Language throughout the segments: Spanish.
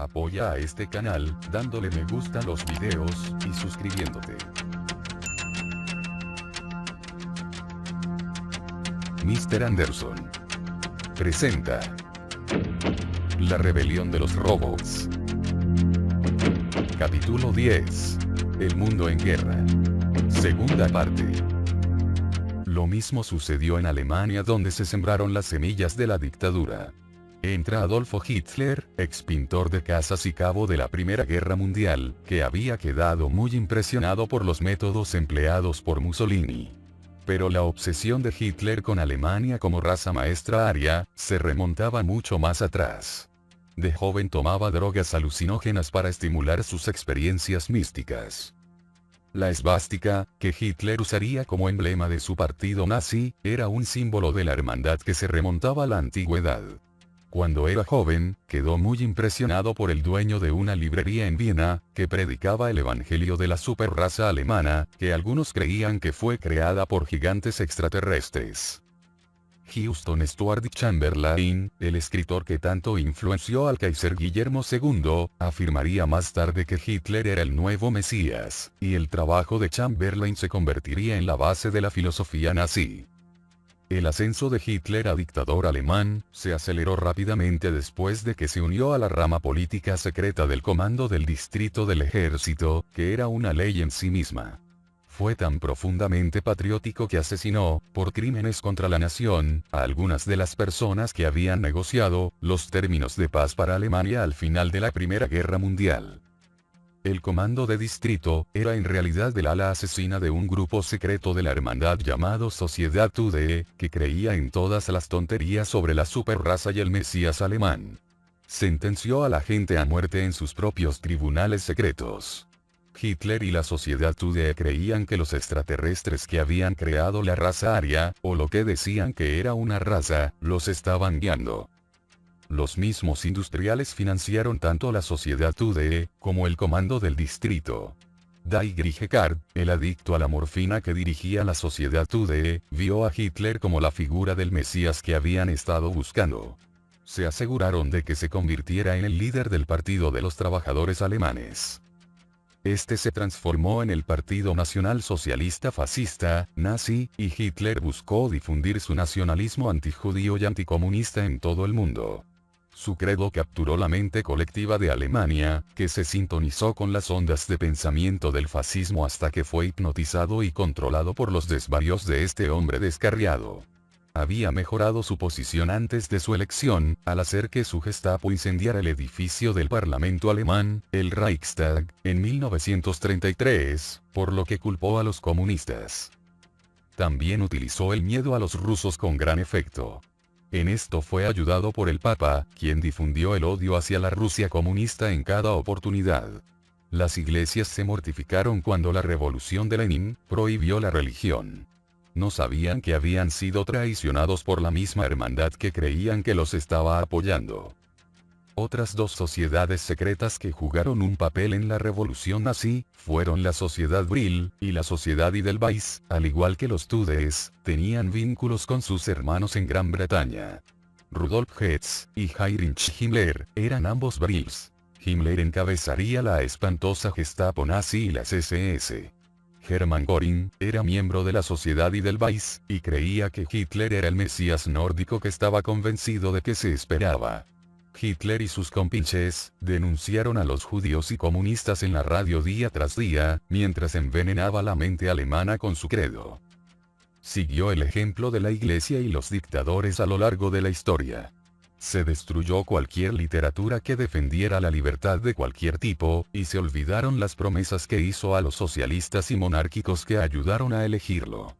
Apoya a este canal, dándole me gusta a los videos, y suscribiéndote. Mr. Anderson presenta La rebelión de los robots. Capítulo 10. El mundo en guerra. Segunda parte. Lo mismo sucedió en Alemania, donde se sembraron las semillas de la dictadura. Entra Adolfo Hitler, ex pintor de casas y cabo de la Primera Guerra Mundial, que había quedado muy impresionado por los métodos empleados por Mussolini. Pero la obsesión de Hitler con Alemania como raza maestra aria, se remontaba mucho más atrás. De joven tomaba drogas alucinógenas para estimular sus experiencias místicas. La esvástica, que Hitler usaría como emblema de su partido nazi, era un símbolo de la hermandad que se remontaba a la antigüedad. Cuando era joven, quedó muy impresionado por el dueño de una librería en Viena, que predicaba el evangelio de la superraza alemana, que algunos creían que fue creada por gigantes extraterrestres. Houston Stuart Chamberlain, el escritor que tanto influenció al Kaiser Guillermo II, afirmaría más tarde que Hitler era el nuevo Mesías, y el trabajo de Chamberlain se convertiría en la base de la filosofía nazi. El ascenso de Hitler a dictador alemán, se aceleró rápidamente después de que se unió a la rama política secreta del Comando del Distrito del Ejército, que era una ley en sí misma. Fue tan profundamente patriótico que asesinó, por crímenes contra la nación, a algunas de las personas que habían negociado los términos de paz para Alemania al final de la Primera Guerra Mundial. El comando de distrito era en realidad el ala asesina de un grupo secreto de la hermandad llamado Sociedad Tüde, que creía en todas las tonterías sobre la superraza y el Mesías alemán. Sentenció a la gente a muerte en sus propios tribunales secretos. Hitler y la Sociedad Tüde creían que los extraterrestres que habían creado la raza aria, o lo que decían que era una raza, los estaban guiando. Los mismos industriales financiaron tanto la Sociedad Tüde, como el comando del distrito. Dietrich Eckart, el adicto a la morfina que dirigía la Sociedad Tüde, vio a Hitler como la figura del Mesías que habían estado buscando. Se aseguraron de que se convirtiera en el líder del Partido de los Trabajadores Alemanes. Este se transformó en el Partido Nacional Socialista Fascista, nazi, y Hitler buscó difundir su nacionalismo antijudío y anticomunista en todo el mundo. Su credo capturó la mente colectiva de Alemania, que se sintonizó con las ondas de pensamiento del fascismo hasta que fue hipnotizado y controlado por los desvaríos de este hombre descarriado. Había mejorado su posición antes de su elección, al hacer que su Gestapo incendiara el edificio del Parlamento alemán, el Reichstag, en 1933, por lo que culpó a los comunistas. También utilizó el miedo a los rusos con gran efecto. En esto fue ayudado por el Papa, quien difundió el odio hacia la Rusia comunista en cada oportunidad. Las iglesias se mortificaron cuando la revolución de Lenin prohibió la religión. No sabían que habían sido traicionados por la misma hermandad que creían que los estaba apoyando. Otras dos sociedades secretas que jugaron un papel en la revolución nazi, fueron la Sociedad Brill, y la Sociedad Edelweiss, al igual que los Tudes, tenían vínculos con sus hermanos en Gran Bretaña. Rudolf Hess, y Heinrich Himmler, eran ambos Brills. Himmler encabezaría la espantosa Gestapo nazi y las SS. Hermann Göring, era miembro de la Sociedad Edelweiss, y creía que Hitler era el Mesías nórdico que estaba convencido de que se esperaba. Hitler y sus compinches, denunciaron a los judíos y comunistas en la radio día tras día, mientras envenenaba la mente alemana con su credo. Siguió el ejemplo de la Iglesia y los dictadores a lo largo de la historia. Se destruyó cualquier literatura que defendiera la libertad de cualquier tipo, y se olvidaron las promesas que hizo a los socialistas y monárquicos que ayudaron a elegirlo.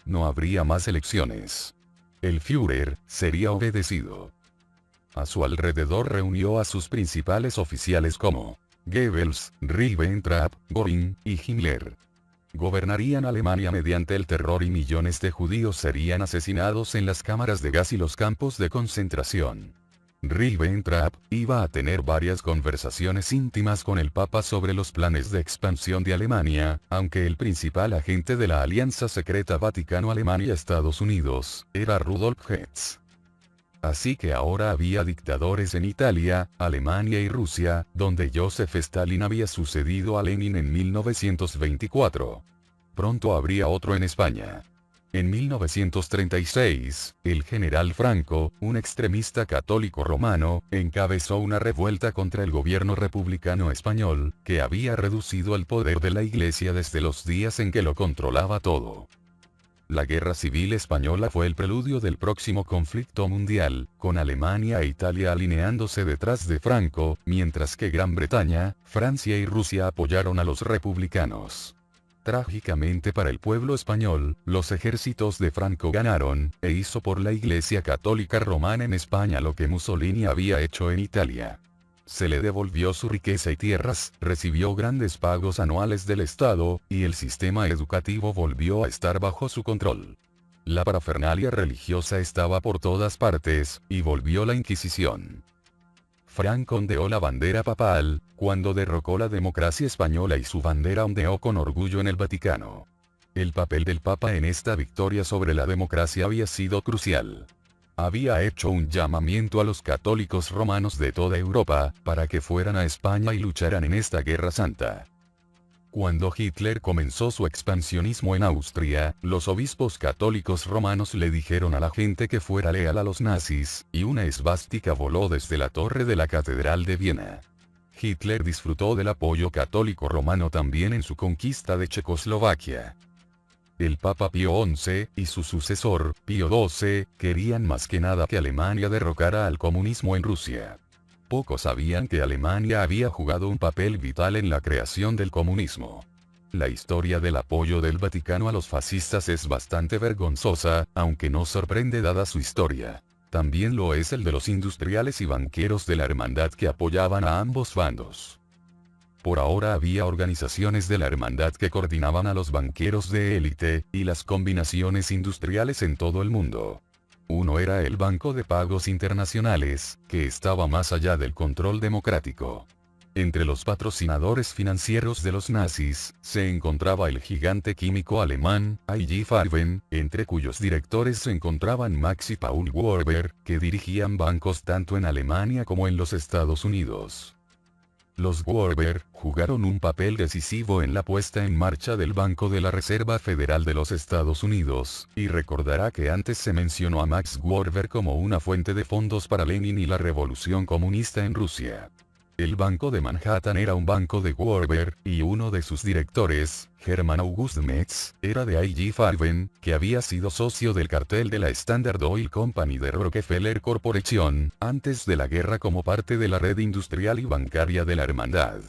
No habría más elecciones. El Führer sería obedecido. A su alrededor reunió a sus principales oficiales como Goebbels, Ribbentrop, Göring y Himmler. Gobernarían Alemania mediante el terror y millones de judíos serían asesinados en las cámaras de gas y los campos de concentración. Ribbentrop iba a tener varias conversaciones íntimas con el Papa sobre los planes de expansión de Alemania, aunque el principal agente de la alianza secreta Vaticano-Alemania-Estados Unidos era Rudolf Hess. Así que ahora había dictadores en Italia, Alemania y Rusia, donde Joseph Stalin había sucedido a Lenin en 1924. Pronto habría otro en España. En 1936, el general Franco, un extremista católico romano, encabezó una revuelta contra el gobierno republicano español, que había reducido el poder de la Iglesia desde los días en que lo controlaba todo. La Guerra Civil Española fue el preludio del próximo conflicto mundial, con Alemania e Italia alineándose detrás de Franco, mientras que Gran Bretaña, Francia y Rusia apoyaron a los republicanos. Trágicamente para el pueblo español, los ejércitos de Franco ganaron, e hizo por la Iglesia Católica Romana en España lo que Mussolini había hecho en Italia. Se le devolvió su riqueza y tierras, recibió grandes pagos anuales del Estado, y el sistema educativo volvió a estar bajo su control. La parafernalia religiosa estaba por todas partes, y volvió la Inquisición. Franco ondeó la bandera papal, cuando derrocó la democracia española y su bandera ondeó con orgullo en el Vaticano. El papel del Papa en esta victoria sobre la democracia había sido crucial. Había hecho un llamamiento a los católicos romanos de toda Europa, para que fueran a España y lucharan en esta guerra santa. Cuando Hitler comenzó su expansionismo en Austria, los obispos católicos romanos le dijeron a la gente que fuera leal a los nazis, y una esvástica voló desde la torre de la Catedral de Viena. Hitler disfrutó del apoyo católico romano también en su conquista de Checoslovaquia. El Papa Pío XI, y su sucesor, Pío XII, querían más que nada que Alemania derrocara al comunismo en Rusia. Pocos sabían que Alemania había jugado un papel vital en la creación del comunismo. La historia del apoyo del Vaticano a los fascistas es bastante vergonzosa, aunque no sorprende dada su historia. También lo es el de los industriales y banqueros de la hermandad que apoyaban a ambos bandos. Por ahora había organizaciones de la hermandad que coordinaban a los banqueros de élite, y las combinaciones industriales en todo el mundo. Uno era el Banco de Pagos Internacionales, que estaba más allá del control democrático. Entre los patrocinadores financieros de los nazis, se encontraba el gigante químico alemán, IG Farben, entre cuyos directores se encontraban Max y Paul Warburg, que dirigían bancos tanto en Alemania como en los Estados Unidos. Los Warburg jugaron un papel decisivo en la puesta en marcha del Banco de la Reserva Federal de los Estados Unidos, y recordará que antes se mencionó a Max Warburg como una fuente de fondos para Lenin y la revolución comunista en Rusia. El Banco de Manhattan era un banco de Warburg, y uno de sus directores, Hermann August Metz, era de IG Farben, que había sido socio del cartel de la Standard Oil Company de Rockefeller Corporation, antes de la guerra como parte de la red industrial y bancaria de la hermandad.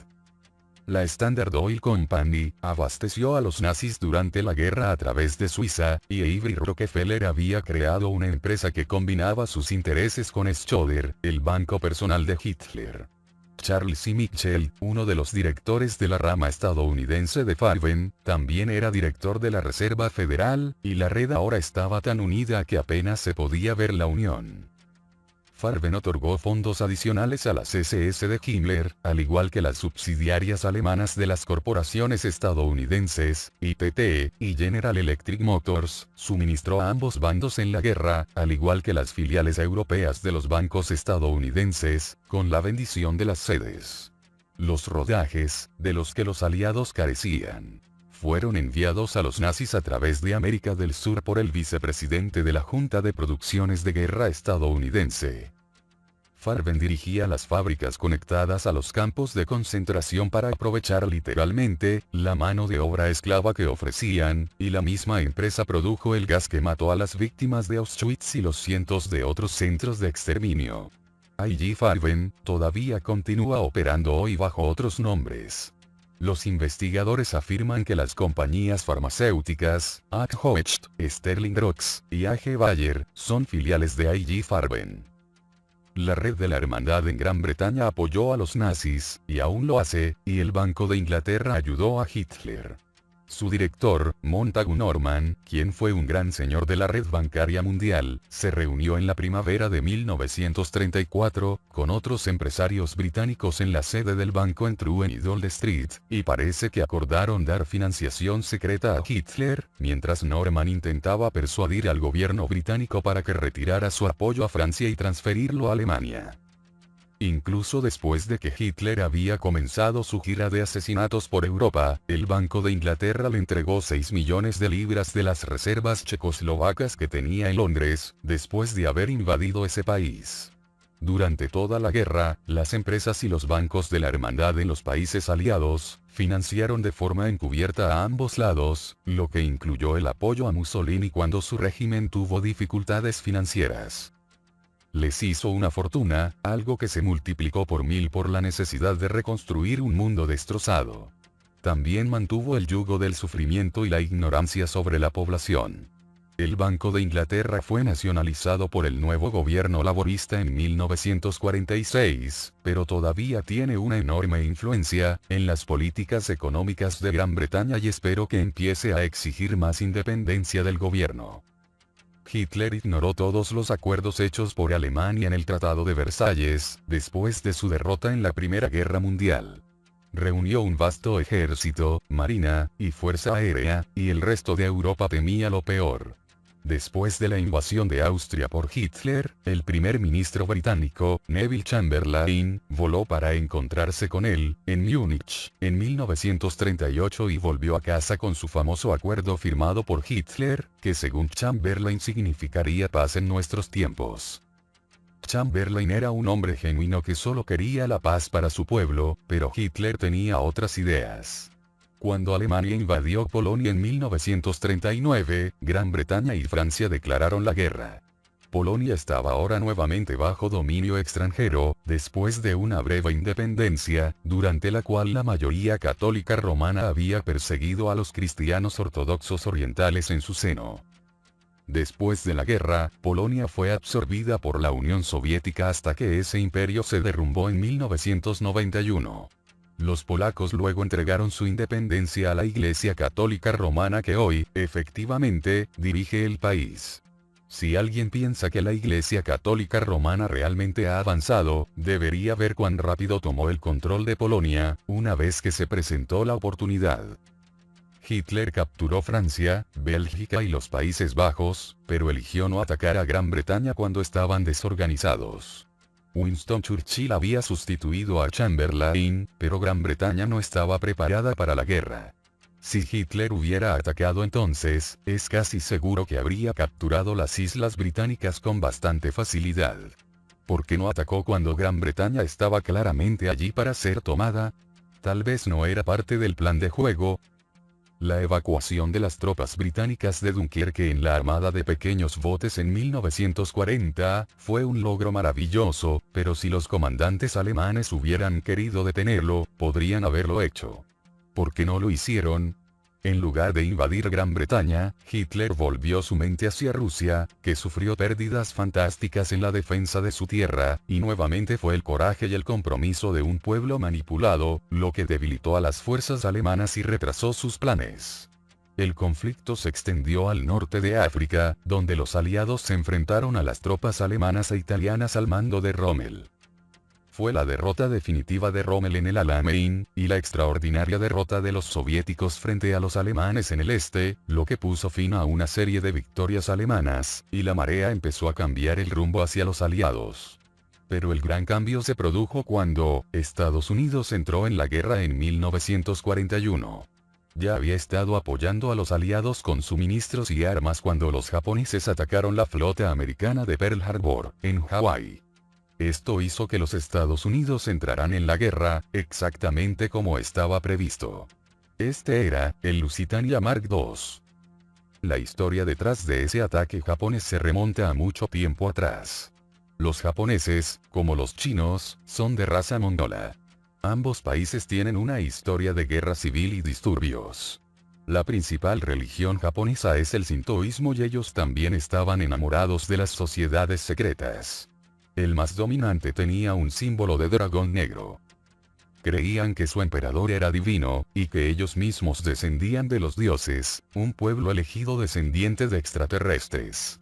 La Standard Oil Company abasteció a los nazis durante la guerra a través de Suiza, y Avery Rockefeller había creado una empresa que combinaba sus intereses con Schroeder, el banco personal de Hitler. Charles C. Mitchell, uno de los directores de la rama estadounidense de Farben, también era director de la Reserva Federal, y la red ahora estaba tan unida que apenas se podía ver la unión. Farben otorgó fondos adicionales a las SS de Himmler, al igual que las subsidiarias alemanas de las corporaciones estadounidenses, ITT, y General Electric Motors, suministró a ambos bandos en la guerra, al igual que las filiales europeas de los bancos estadounidenses, con la bendición de las sedes. Los rodajes, de los que los aliados carecían, fueron enviados a los nazis a través de América del Sur por el vicepresidente de la Junta de Producciones de Guerra estadounidense. Farben dirigía las fábricas conectadas a los campos de concentración para aprovechar literalmente la mano de obra esclava que ofrecían, y la misma empresa produjo el gas que mató a las víctimas de Auschwitz y los cientos de otros centros de exterminio. IG Farben todavía continúa operando hoy bajo otros nombres. Los investigadores afirman que las compañías farmacéuticas, AG-Hoechst, Sterling Drugs, y AG Bayer, son filiales de IG Farben. La red de la hermandad en Gran Bretaña apoyó a los nazis, y aún lo hace, y el Banco de Inglaterra ayudó a Hitler. Su director, Montagu Norman, quien fue un gran señor de la red bancaria mundial, se reunió en la primavera de 1934, con otros empresarios británicos en la sede del banco en True y Old Street, y parece que acordaron dar financiación secreta a Hitler, mientras Norman intentaba persuadir al gobierno británico para que retirara su apoyo a Francia y transferirlo a Alemania. Incluso después de que Hitler había comenzado su gira de asesinatos por Europa, el Banco de Inglaterra le entregó 6 millones de libras de las reservas checoslovacas que tenía en Londres, después de haber invadido ese país. Durante toda la guerra, las empresas y los bancos de la hermandad en los países aliados, financiaron de forma encubierta a ambos lados, lo que incluyó el apoyo a Mussolini cuando su régimen tuvo dificultades financieras. Les hizo una fortuna, algo que se multiplicó por 1000 por la necesidad de reconstruir un mundo destrozado. También mantuvo el yugo del sufrimiento y la ignorancia sobre la población. El Banco de Inglaterra fue nacionalizado por el nuevo gobierno laborista en 1946, pero todavía tiene una enorme influencia en las políticas económicas de Gran Bretaña y espero que empiece a exigir más independencia del gobierno. Hitler ignoró todos los acuerdos hechos por Alemania en el Tratado de Versalles, después de su derrota en la Primera Guerra Mundial. Reunió un vasto ejército, marina, y fuerza aérea, y el resto de Europa temía lo peor. Después de la invasión de Austria por Hitler, el primer ministro británico, Neville Chamberlain, voló para encontrarse con él, en Múnich, en 1938 y volvió a casa con su famoso acuerdo firmado por Hitler, que según Chamberlain significaría paz en nuestros tiempos. Chamberlain era un hombre genuino que solo quería la paz para su pueblo, pero Hitler tenía otras ideas. Cuando Alemania invadió Polonia en 1939, Gran Bretaña y Francia declararon la guerra. Polonia estaba ahora nuevamente bajo dominio extranjero, después de una breve independencia, durante la cual la mayoría católica romana había perseguido a los cristianos ortodoxos orientales en su seno. Después de la guerra, Polonia fue absorbida por la Unión Soviética hasta que ese imperio se derrumbó en 1991. Los polacos luego entregaron su independencia a la Iglesia Católica Romana que hoy, efectivamente, dirige el país. Si alguien piensa que la Iglesia Católica Romana realmente ha avanzado, debería ver cuán rápido tomó el control de Polonia, una vez que se presentó la oportunidad. Hitler capturó Francia, Bélgica y los Países Bajos, pero eligió no atacar a Gran Bretaña cuando estaban desorganizados. Winston Churchill había sustituido a Chamberlain, pero Gran Bretaña no estaba preparada para la guerra. Si Hitler hubiera atacado entonces, es casi seguro que habría capturado las islas británicas con bastante facilidad. ¿Por qué no atacó cuando Gran Bretaña estaba claramente allí para ser tomada? Tal vez no era parte del plan de juego. La evacuación de las tropas británicas de Dunkerque en la armada de pequeños botes en 1940, fue un logro maravilloso, pero si los comandantes alemanes hubieran querido detenerlo, podrían haberlo hecho. ¿Por qué no lo hicieron? En lugar de invadir Gran Bretaña, Hitler volvió su mente hacia Rusia, que sufrió pérdidas fantásticas en la defensa de su tierra, y nuevamente fue el coraje y el compromiso de un pueblo manipulado, lo que debilitó a las fuerzas alemanas y retrasó sus planes. El conflicto se extendió al norte de África, donde los aliados se enfrentaron a las tropas alemanas e italianas al mando de Rommel. Fue la derrota definitiva de Rommel en el Alamein, y la extraordinaria derrota de los soviéticos frente a los alemanes en el este, lo que puso fin a una serie de victorias alemanas, y la marea empezó a cambiar el rumbo hacia los aliados. Pero el gran cambio se produjo cuando Estados Unidos entró en la guerra en 1941. Ya había estado apoyando a los aliados con suministros y armas cuando los japoneses atacaron la flota americana de Pearl Harbor, en Hawái. Esto hizo que los Estados Unidos entraran en la guerra, exactamente como estaba previsto. Este era, el Lusitania Mark II. La historia detrás de ese ataque japonés se remonta a mucho tiempo atrás. Los japoneses, como los chinos, son de raza mongola. Ambos países tienen una historia de guerra civil y disturbios. La principal religión japonesa es el sintoísmo y ellos también estaban enamorados de las sociedades secretas. El más dominante tenía un símbolo de dragón negro. Creían que su emperador era divino, y que ellos mismos descendían de los dioses, un pueblo elegido descendiente de extraterrestres.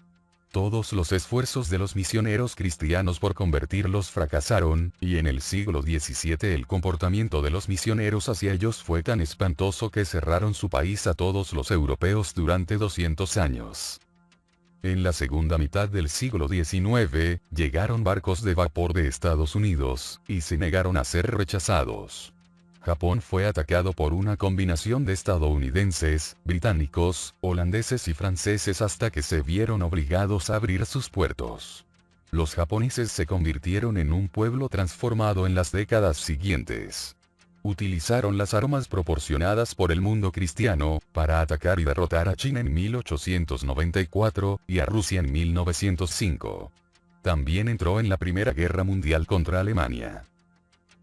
Todos los esfuerzos de los misioneros cristianos por convertirlos fracasaron, y en el siglo XVII el comportamiento de los misioneros hacia ellos fue tan espantoso que cerraron su país a todos los europeos durante 200 años. En la segunda mitad del siglo XIX, llegaron barcos de vapor de Estados Unidos, y se negaron a ser rechazados. Japón fue atacado por una combinación de estadounidenses, británicos, holandeses y franceses hasta que se vieron obligados a abrir sus puertos. Los japoneses se convirtieron en un pueblo transformado en las décadas siguientes. Utilizaron las armas proporcionadas por el mundo cristiano, para atacar y derrotar a China en 1894, y a Rusia en 1905. También entró en la Primera Guerra Mundial contra Alemania.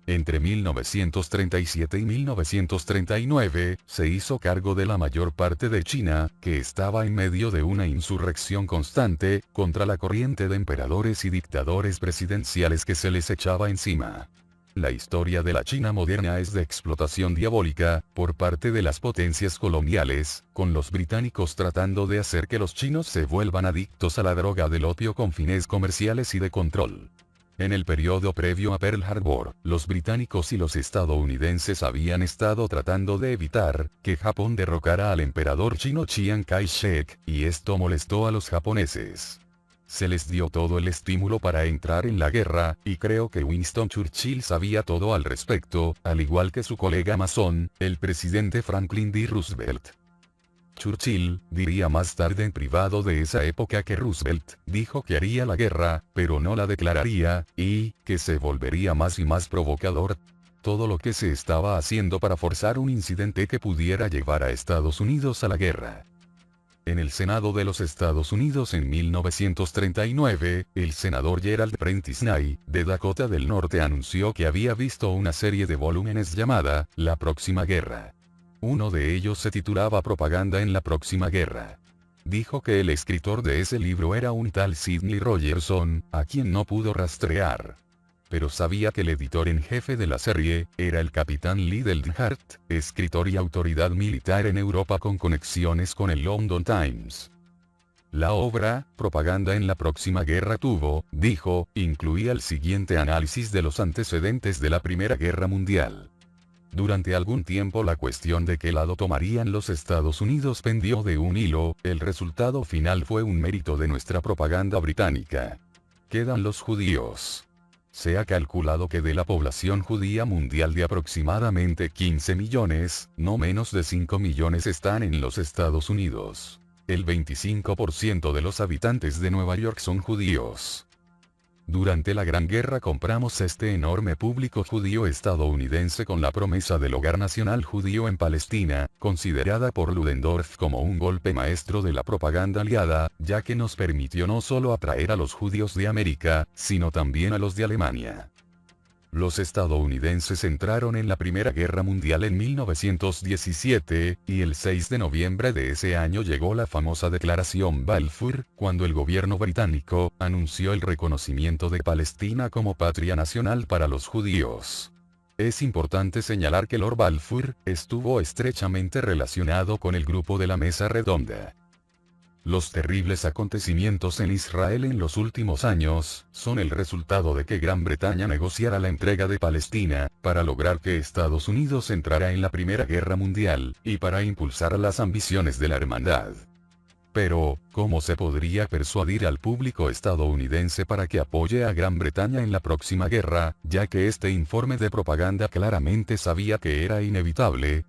Entre 1937 y 1939, se hizo cargo de la mayor parte de China, que estaba en medio de una insurrección constante, contra la corriente de emperadores y dictadores presidenciales que se les echaba encima. La historia de la China moderna es de explotación diabólica, por parte de las potencias coloniales, con los británicos tratando de hacer que los chinos se vuelvan adictos a la droga del opio con fines comerciales y de control. En el periodo previo a Pearl Harbor, los británicos y los estadounidenses habían estado tratando de evitar que Japón derrocara al emperador chino Chiang Kai-shek, y esto molestó a los japoneses. Se les dio todo el estímulo para entrar en la guerra, y creo que Winston Churchill sabía todo al respecto, al igual que su colega masón, el presidente Franklin D. Roosevelt. Churchill, diría más tarde en privado de esa época que Roosevelt, dijo que haría la guerra, pero no la declararía, y, que se volvería más y más provocador. Todo lo que se estaba haciendo para forzar un incidente que pudiera llevar a Estados Unidos a la guerra. En el Senado de los Estados Unidos en 1939, el senador Gerald Prentice Nye, de Dakota del Norte anunció que había visto una serie de volúmenes llamada, La Próxima Guerra. Uno de ellos se titulaba Propaganda en la Próxima Guerra. Dijo que el escritor de ese libro era un tal Sidney Rogerson, a quien no pudo rastrear. Pero sabía que el editor en jefe de la serie, era el capitán Lee Deldenhart, escritor y autoridad militar en Europa con conexiones con el London Times. La obra, Propaganda en la Próxima Guerra tuvo, dijo, incluía el siguiente análisis de los antecedentes de la Primera Guerra Mundial. Durante algún tiempo la cuestión de qué lado tomarían los Estados Unidos pendió de un hilo, el resultado final fue un mérito de nuestra propaganda británica. Quedan los judíos. Se ha calculado que de la población judía mundial de aproximadamente 15 millones, no menos de 5 millones están en los Estados Unidos. El 25% de los habitantes de Nueva York son judíos. Durante la Gran Guerra compramos este enorme público judío estadounidense con la promesa del hogar nacional judío en Palestina, considerada por Ludendorff como un golpe maestro de la propaganda aliada, ya que nos permitió no solo atraer a los judíos de América, sino también a los de Alemania. Los estadounidenses entraron en la Primera Guerra Mundial en 1917, y el 6 de noviembre de ese año llegó la famosa Declaración Balfour, cuando el gobierno británico anunció el reconocimiento de Palestina como patria nacional para los judíos. Es importante señalar que Lord Balfour estuvo estrechamente relacionado con el grupo de la Mesa Redonda. Los terribles acontecimientos en Israel en los últimos años, son el resultado de que Gran Bretaña negociara la entrega de Palestina, para lograr que Estados Unidos entrara en la Primera Guerra Mundial, y para impulsar las ambiciones de la hermandad. Pero, ¿cómo se podría persuadir al público estadounidense para que apoye a Gran Bretaña en la próxima guerra, ya que este informe de propaganda claramente sabía que era inevitable?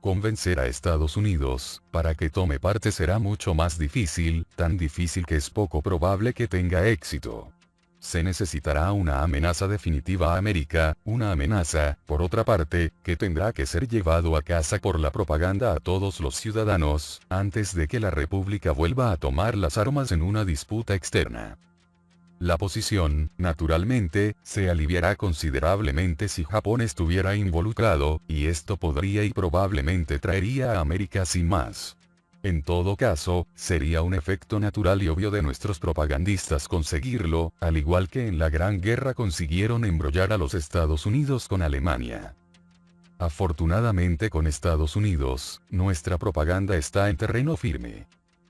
Convencer a Estados Unidos, para que tome parte será mucho más difícil, tan difícil que es poco probable que tenga éxito. Se necesitará una amenaza definitiva a América, una amenaza, por otra parte, que tendrá que ser llevado a casa por la propaganda a todos los ciudadanos, antes de que la República vuelva a tomar las armas en una disputa externa. La posición, naturalmente, se aliviará considerablemente si Japón estuviera involucrado, y esto podría y probablemente traería a América sin más. En todo caso, sería un efecto natural y obvio de nuestros propagandistas conseguirlo, al igual que en la Gran Guerra consiguieron embrollar a los Estados Unidos con Alemania. Afortunadamente con Estados Unidos, nuestra propaganda está en terreno firme.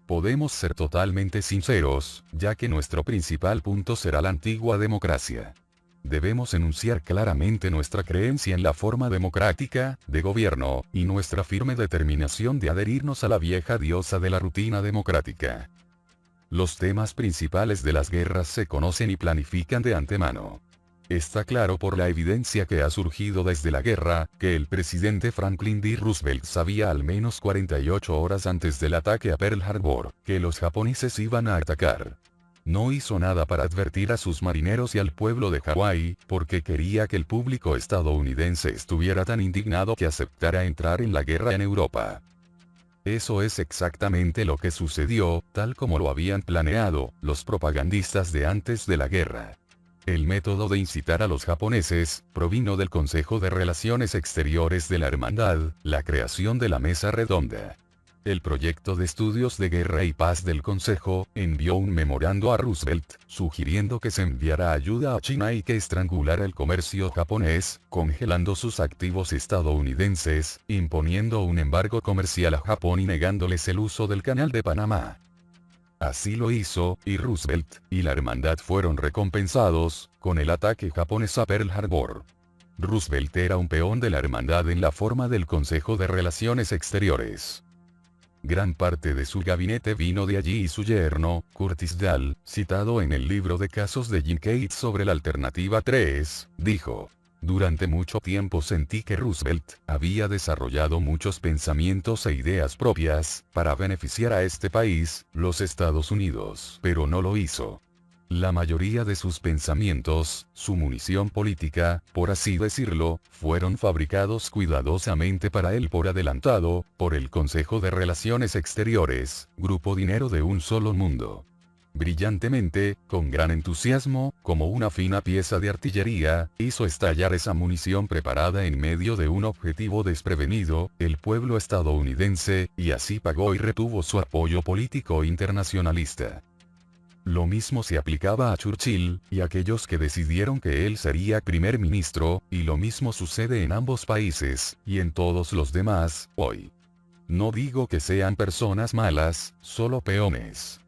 Podemos ser totalmente sinceros, ya que nuestro principal punto será la antigua democracia. Debemos enunciar claramente nuestra creencia en la forma democrática de gobierno, y nuestra firme determinación de adherirnos a la vieja diosa de la rutina democrática. Los temas principales de las guerras se conocen y planifican de antemano. Está claro por la evidencia que ha surgido desde la guerra, que el presidente Franklin D. Roosevelt sabía al menos 48 horas antes del ataque a Pearl Harbor, que los japoneses iban a atacar. No hizo nada para advertir a sus marineros y al pueblo de Hawái, porque quería que el público estadounidense estuviera tan indignado que aceptara entrar en la guerra en Europa. Eso es exactamente lo que sucedió, tal como lo habían planeado los propagandistas de antes de la guerra. El método de incitar a los japoneses provino del Consejo de Relaciones Exteriores de la Hermandad, la creación de la Mesa Redonda. El proyecto de estudios de guerra y paz del Consejo envió un memorando a Roosevelt, sugiriendo que se enviara ayuda a China y que estrangulara el comercio japonés, congelando sus activos estadounidenses, imponiendo un embargo comercial a Japón y negándoles el uso del Canal de Panamá. Así lo hizo, y Roosevelt y la hermandad fueron recompensados con el ataque japonés a Pearl Harbor. Roosevelt era un peón de la hermandad en la forma del Consejo de Relaciones Exteriores. Gran parte de su gabinete vino de allí y su yerno, Curtis Dahl, citado en el libro de casos de Jim Cates sobre la alternativa 3, dijo: durante mucho tiempo sentí que Roosevelt había desarrollado muchos pensamientos e ideas propias para beneficiar a este país, los Estados Unidos, pero no lo hizo. La mayoría de sus pensamientos, su munición política, por así decirlo, fueron fabricados cuidadosamente para él por adelantado, por el Consejo de Relaciones Exteriores, grupo dinero de un solo mundo. Brillantemente, con gran entusiasmo, como una fina pieza de artillería, hizo estallar esa munición preparada en medio de un objetivo desprevenido, el pueblo estadounidense, y así pagó y retuvo su apoyo político internacionalista. Lo mismo se aplicaba a Churchill, y aquellos que decidieron que él sería primer ministro, y lo mismo sucede en ambos países, y en todos los demás, hoy. No digo que sean personas malas, solo peones.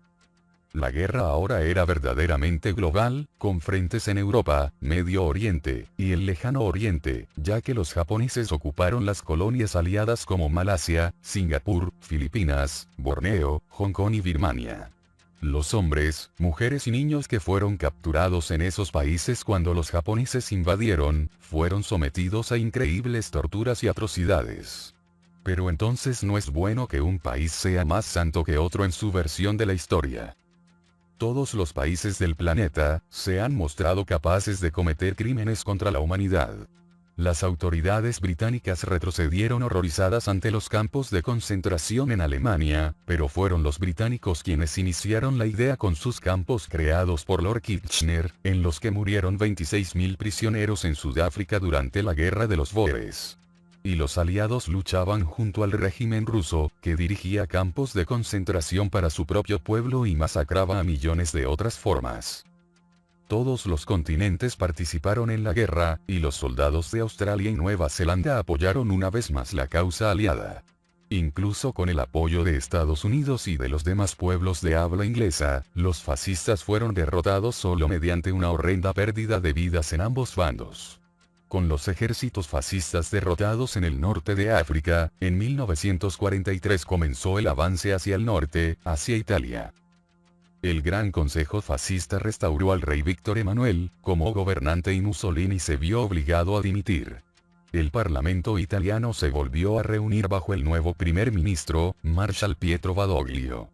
La guerra ahora era verdaderamente global, con frentes en Europa, Medio Oriente, y el Lejano Oriente, ya que los japoneses ocuparon las colonias aliadas como Malasia, Singapur, Filipinas, Borneo, Hong Kong y Birmania. Los hombres, mujeres y niños que fueron capturados en esos países cuando los japoneses invadieron, fueron sometidos a increíbles torturas y atrocidades. Pero entonces no es bueno que un país sea más santo que otro en su versión de la historia. Todos los países del planeta se han mostrado capaces de cometer crímenes contra la humanidad. Las autoridades británicas retrocedieron horrorizadas ante los campos de concentración en Alemania, pero fueron los británicos quienes iniciaron la idea con sus campos creados por Lord Kitchener, en los que murieron 26.000 prisioneros en Sudáfrica durante la Guerra de los Bóeres. Y los aliados luchaban junto al régimen ruso, que dirigía campos de concentración para su propio pueblo y masacraba a millones de otras formas. Todos los continentes participaron en la guerra, y los soldados de Australia y Nueva Zelanda apoyaron una vez más la causa aliada. Incluso con el apoyo de Estados Unidos y de los demás pueblos de habla inglesa, los fascistas fueron derrotados solo mediante una horrenda pérdida de vidas en ambos bandos. Con los ejércitos fascistas derrotados en el norte de África, en 1943 comenzó el avance hacia el norte, hacia Italia. El Gran Consejo Fascista restauró al rey Víctor Emanuel como gobernante y Mussolini se vio obligado a dimitir. El Parlamento italiano se volvió a reunir bajo el nuevo primer ministro, Marshal Pietro Badoglio.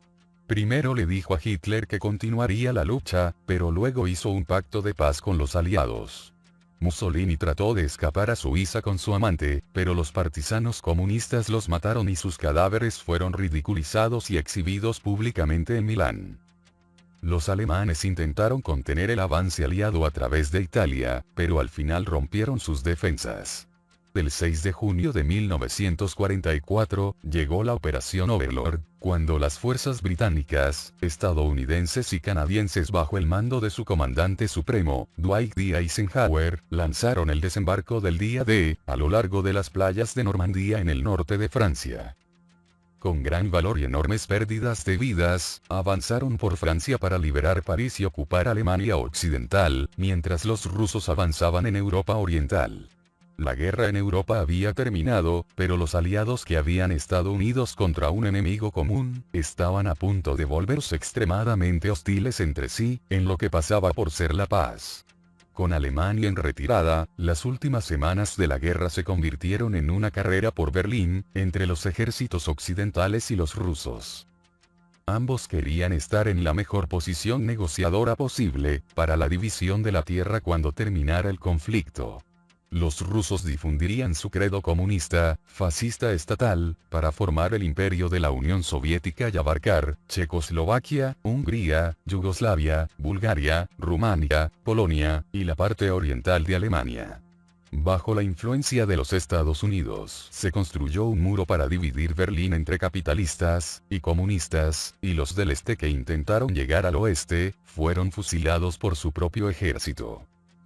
Primero le dijo a Hitler que continuaría la lucha, pero luego hizo un pacto de paz con los aliados. Mussolini trató de escapar a Suiza con su amante, pero los partisanos comunistas los mataron y sus cadáveres fueron ridiculizados y exhibidos públicamente en Milán. Los alemanes intentaron contener el avance aliado a través de Italia, pero al final rompieron sus defensas. El 6 de junio de 1944, llegó la Operación Overlord, cuando las fuerzas británicas, estadounidenses y canadienses bajo el mando de su comandante supremo, Dwight D. Eisenhower, lanzaron el desembarco del día D, a lo largo de las playas de Normandía en el norte de Francia. Con gran valor y enormes pérdidas de vidas, avanzaron por Francia para liberar París y ocupar Alemania Occidental, mientras los rusos avanzaban en Europa Oriental. La guerra en Europa había terminado, pero los aliados que habían estado unidos contra un enemigo común, estaban a punto de volverse extremadamente hostiles entre sí, en lo que pasaba por ser la paz. Con Alemania en retirada, las últimas semanas de la guerra se convirtieron en una carrera por Berlín, entre los ejércitos occidentales y los rusos. Ambos querían estar en la mejor posición negociadora posible, para la división de la tierra cuando terminara el conflicto. Los rusos difundirían su credo comunista, fascista estatal, para formar el imperio de la Unión Soviética y abarcar Checoslovaquia, Hungría, Yugoslavia, Bulgaria, Rumania, Polonia, y la parte oriental de Alemania. Bajo la influencia de los Estados Unidos, se construyó un muro para dividir Berlín entre capitalistas y comunistas, y los del este que intentaron llegar al oeste, fueron fusilados por su propio ejército.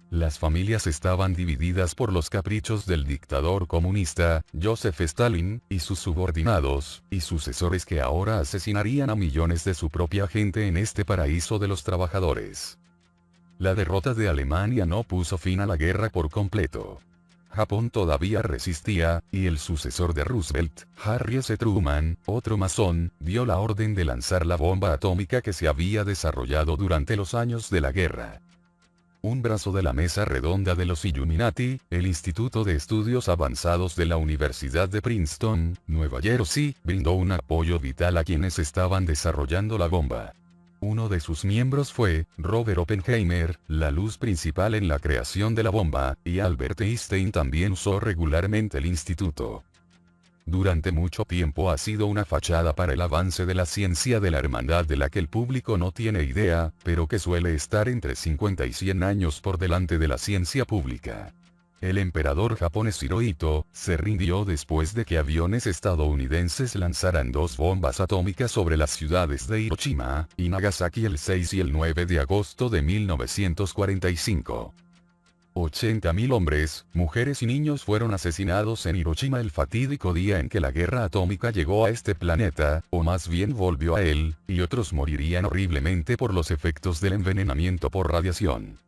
Las familias estaban divididas por los caprichos del dictador comunista, Joseph Stalin, y sus subordinados, y sucesores que ahora asesinarían a millones de su propia gente en este paraíso de los trabajadores. La derrota de Alemania no puso fin a la guerra por completo. Japón todavía resistía, y el sucesor de Roosevelt, Harry S. Truman, otro masón, dio la orden de lanzar la bomba atómica que se había desarrollado durante los años de la guerra. Un brazo de la mesa redonda de los Illuminati, el Instituto de Estudios Avanzados de la Universidad de Princeton, Nueva Jersey, brindó un apoyo vital a quienes estaban desarrollando la bomba. Uno de sus miembros fue Robert Oppenheimer, la luz principal en la creación de la bomba, y Albert Einstein también usó regularmente el instituto. Durante mucho tiempo ha sido una fachada para el avance de la ciencia de la hermandad de la que el público no tiene idea, pero que suele estar entre 50 y 100 años por delante de la ciencia pública. El emperador japonés Hirohito se rindió después de que aviones estadounidenses lanzaran 2 bombas atómicas sobre las ciudades de Hiroshima y Nagasaki el 6 y el 9 de agosto de 1945. 80.000 hombres, mujeres y niños fueron asesinados en Hiroshima el fatídico día en que la guerra atómica llegó a este planeta, o más bien volvió a él, y otros morirían horriblemente por los efectos del envenenamiento por radiación.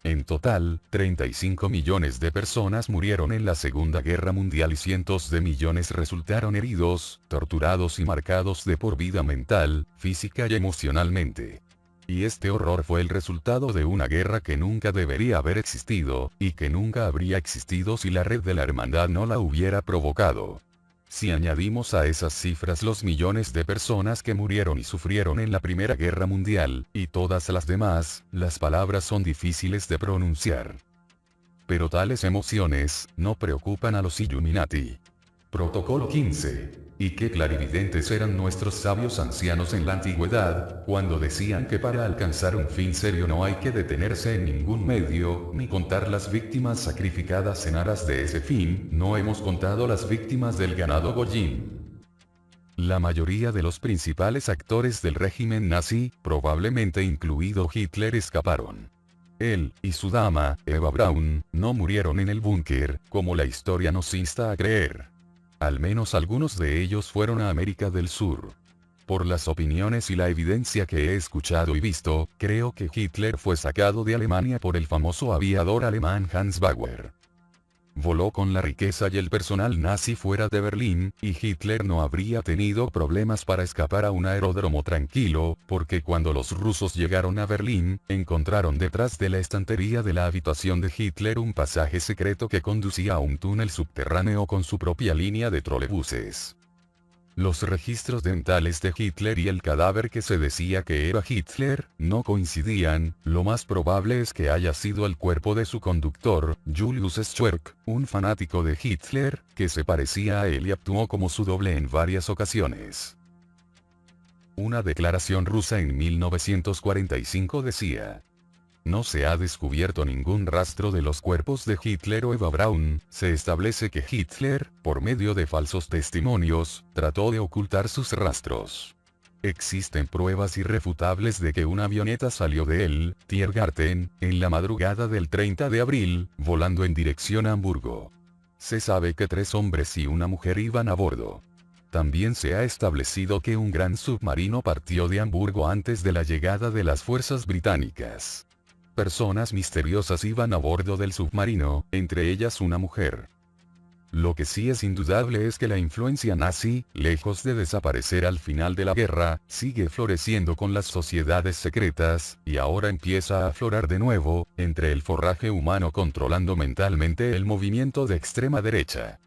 En total, 35 millones de personas murieron en la Segunda Guerra Mundial y cientos de millones resultaron heridos, torturados y marcados de por vida mental, física y emocionalmente. Y este horror fue el resultado de una guerra que nunca debería haber existido, y que nunca habría existido si la red de la hermandad no la hubiera provocado. Si añadimos a esas cifras los millones de personas que murieron y sufrieron en la Primera Guerra Mundial, y todas las demás, las palabras son difíciles de pronunciar. Pero tales emociones, no preocupan a los Illuminati. Protocolo 15. Y qué clarividentes eran nuestros sabios ancianos en la antigüedad, cuando decían que para alcanzar un fin serio no hay que detenerse en ningún medio, ni contar las víctimas sacrificadas en aras de ese fin. No hemos contado las víctimas del ganado Goyim. La mayoría de los principales actores del régimen nazi, probablemente incluido Hitler, escaparon. Él, y su dama, Eva Braun, no murieron en el búnker, como la historia nos insta a creer. Al menos algunos de ellos fueron a América del Sur. Por las opiniones y la evidencia que he escuchado y visto, creo que Hitler fue sacado de Alemania por el famoso aviador alemán Hans Bauer. Voló con la riqueza y el personal nazi fuera de Berlín, y Hitler no habría tenido problemas para escapar a un aeródromo tranquilo, porque cuando los rusos llegaron a Berlín, encontraron detrás de la estantería de la habitación de Hitler un pasaje secreto que conducía a un túnel subterráneo con su propia línea de trolebuses. Los registros dentales de Hitler y el cadáver que se decía que era Hitler, no coincidían. Lo más probable es que haya sido el cuerpo de su conductor, Julius Schwerk, un fanático de Hitler, que se parecía a él y actuó como su doble en varias ocasiones. Una declaración rusa en 1945 decía: no se ha descubierto ningún rastro de los cuerpos de Hitler o Eva Braun. Se establece que Hitler, por medio de falsos testimonios, trató de ocultar sus rastros. Existen pruebas irrefutables de que una avioneta salió de el Tiergarten, en la madrugada del 30 de abril, volando en dirección a Hamburgo. Se sabe que 3 hombres y una mujer iban a bordo. También se ha establecido que un gran submarino partió de Hamburgo antes de la llegada de las fuerzas británicas. Personas misteriosas iban a bordo del submarino, entre ellas una mujer. Lo que sí es indudable es que la influencia nazi, lejos de desaparecer al final de la guerra, sigue floreciendo con las sociedades secretas, y ahora empieza a aflorar de nuevo, entre el forraje humano controlando mentalmente el movimiento de extrema derecha.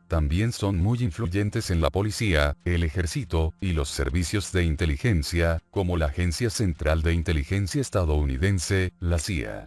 También son muy influyentes en la policía, el ejército, y los servicios de inteligencia, como la Agencia Central de Inteligencia estadounidense, la CIA.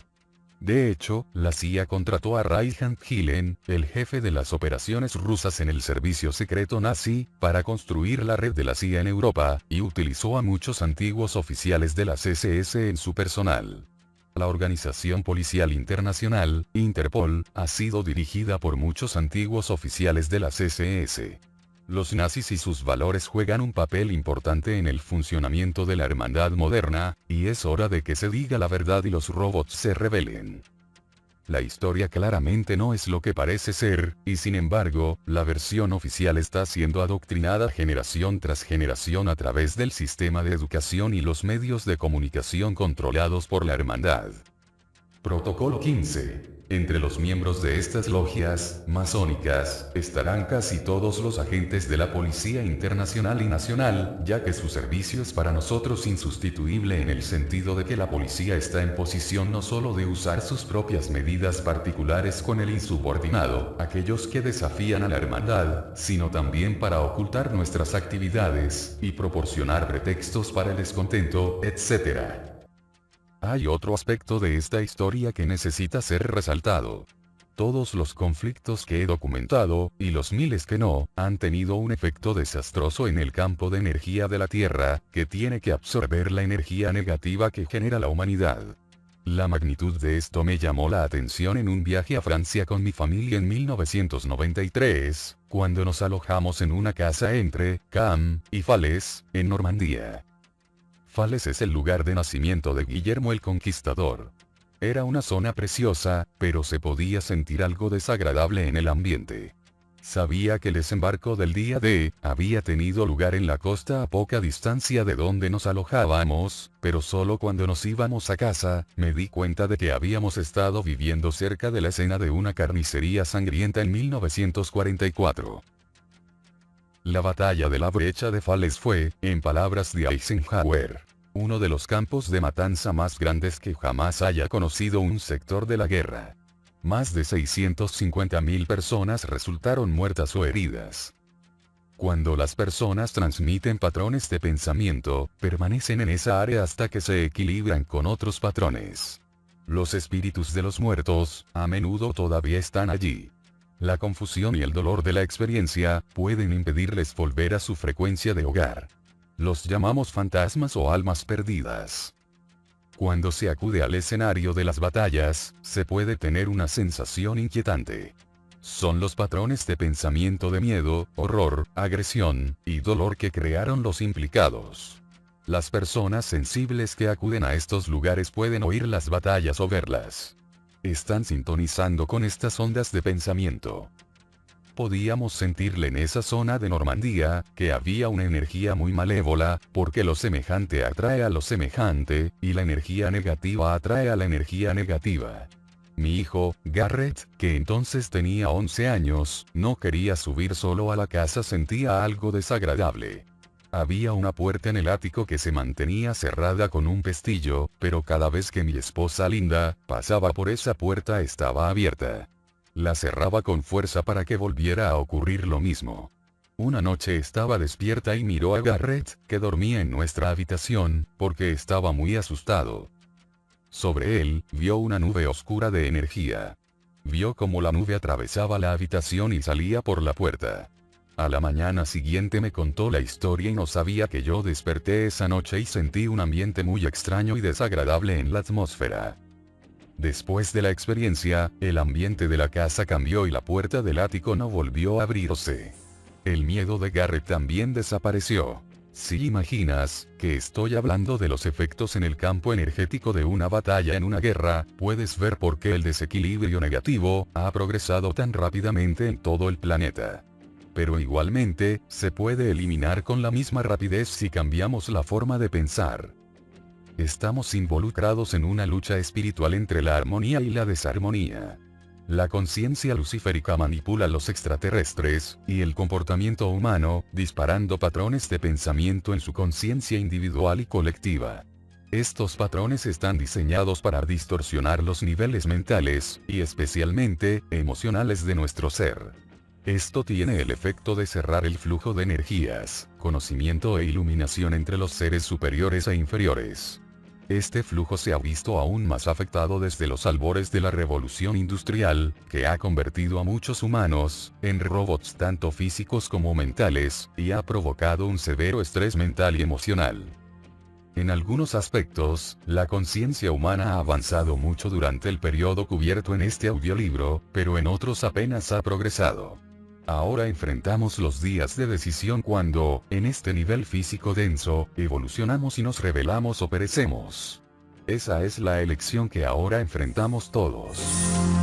De hecho, la CIA contrató a Reinhard Gehlen, el jefe de las operaciones rusas en el servicio secreto nazi, para construir la red de la CIA en Europa, y utilizó a muchos antiguos oficiales de las SS en su personal. La Organización Policial Internacional, Interpol, ha sido dirigida por muchos antiguos oficiales de las SS. Los nazis y sus valores juegan un papel importante en el funcionamiento de la hermandad moderna, y es hora de que se diga la verdad y los robots se rebelen. La historia claramente no es lo que parece ser, y sin embargo, la versión oficial está siendo adoctrinada generación tras generación a través del sistema de educación y los medios de comunicación controlados por la hermandad. Protocolo 15. Entre los miembros de estas logias masónicas estarán casi todos los agentes de la Policía Internacional y Nacional, ya que su servicio es para nosotros insustituible en el sentido de que la policía está en posición no solo de usar sus propias medidas particulares con el insubordinado, aquellos que desafían a la hermandad, sino también para ocultar nuestras actividades, y proporcionar pretextos para el descontento, etc. Hay otro aspecto de esta historia que necesita ser resaltado. Todos los conflictos que he documentado, y los miles que no, han tenido un efecto desastroso en el campo de energía de la Tierra, que tiene que absorber la energía negativa que genera la humanidad. La magnitud de esto me llamó la atención en un viaje a Francia con mi familia en 1993, cuando nos alojamos en una casa entre Caen y Falaise, en Normandía. Falaise es el lugar de nacimiento de Guillermo el Conquistador. Era una zona preciosa, pero se podía sentir algo desagradable en el ambiente. Sabía que el desembarco del día D había tenido lugar en la costa a poca distancia de donde nos alojábamos, pero solo cuando nos íbamos a casa, me di cuenta de que habíamos estado viviendo cerca de la escena de una carnicería sangrienta en 1944. La batalla de la brecha de Falaise fue, en palabras de Eisenhower, uno de los campos de matanza más grandes que jamás haya conocido un sector de la guerra. Más de 650.000 personas resultaron muertas o heridas. Cuando las personas transmiten patrones de pensamiento, permanecen en esa área hasta que se equilibran con otros patrones. Los espíritus de los muertos, a menudo todavía están allí. La confusión y el dolor de la experiencia pueden impedirles volver a su frecuencia de hogar. Los llamamos fantasmas o almas perdidas. Cuando se acude al escenario de las batallas, se puede tener una sensación inquietante. Son los patrones de pensamiento de miedo, horror, agresión y dolor que crearon los implicados. Las personas sensibles que acuden a estos lugares pueden oír las batallas o verlas. Están sintonizando con estas ondas de pensamiento. Podíamos sentirle en esa zona de Normandía, que había una energía muy malévola, porque lo semejante atrae a lo semejante, y la energía negativa atrae a la energía negativa. Mi hijo, Garrett, que entonces tenía 11 años, no quería subir solo a la casa, sentía algo desagradable. Había una puerta en el ático que se mantenía cerrada con un pestillo, pero cada vez que mi esposa Linda pasaba por esa puerta estaba abierta. La cerraba con fuerza para que volviera a ocurrir lo mismo. Una noche estaba despierta y miró a Garrett, que dormía en nuestra habitación, porque estaba muy asustado. Sobre él, vio una nube oscura de energía. Vio cómo la nube atravesaba la habitación y salía por la puerta. A la mañana siguiente me contó la historia y no sabía que yo desperté esa noche y sentí un ambiente muy extraño y desagradable en la atmósfera. Después de la experiencia, el ambiente de la casa cambió y la puerta del ático no volvió a abrirse. El miedo de Garrett también desapareció. Si imaginas que estoy hablando de los efectos en el campo energético de una batalla en una guerra, puedes ver por qué el desequilibrio negativo ha progresado tan rápidamente en todo el planeta. Pero igualmente, se puede eliminar con la misma rapidez si cambiamos la forma de pensar. Estamos involucrados en una lucha espiritual entre la armonía y la desarmonía. La conciencia luciférica manipula a los extraterrestres y el comportamiento humano, disparando patrones de pensamiento en su conciencia individual y colectiva. Estos patrones están diseñados para distorsionar los niveles mentales, y especialmente, emocionales de nuestro ser. Esto tiene el efecto de cerrar el flujo de energías, conocimiento e iluminación entre los seres superiores e inferiores. Este flujo se ha visto aún más afectado desde los albores de la revolución industrial, que ha convertido a muchos humanos en robots tanto físicos como mentales, y ha provocado un severo estrés mental y emocional. En algunos aspectos, la conciencia humana ha avanzado mucho durante el periodo cubierto en este audiolibro, pero en otros apenas ha progresado. Ahora enfrentamos los días de decisión cuando, en este nivel físico denso, evolucionamos y nos rebelamos o perecemos. Esa es la elección que ahora enfrentamos todos.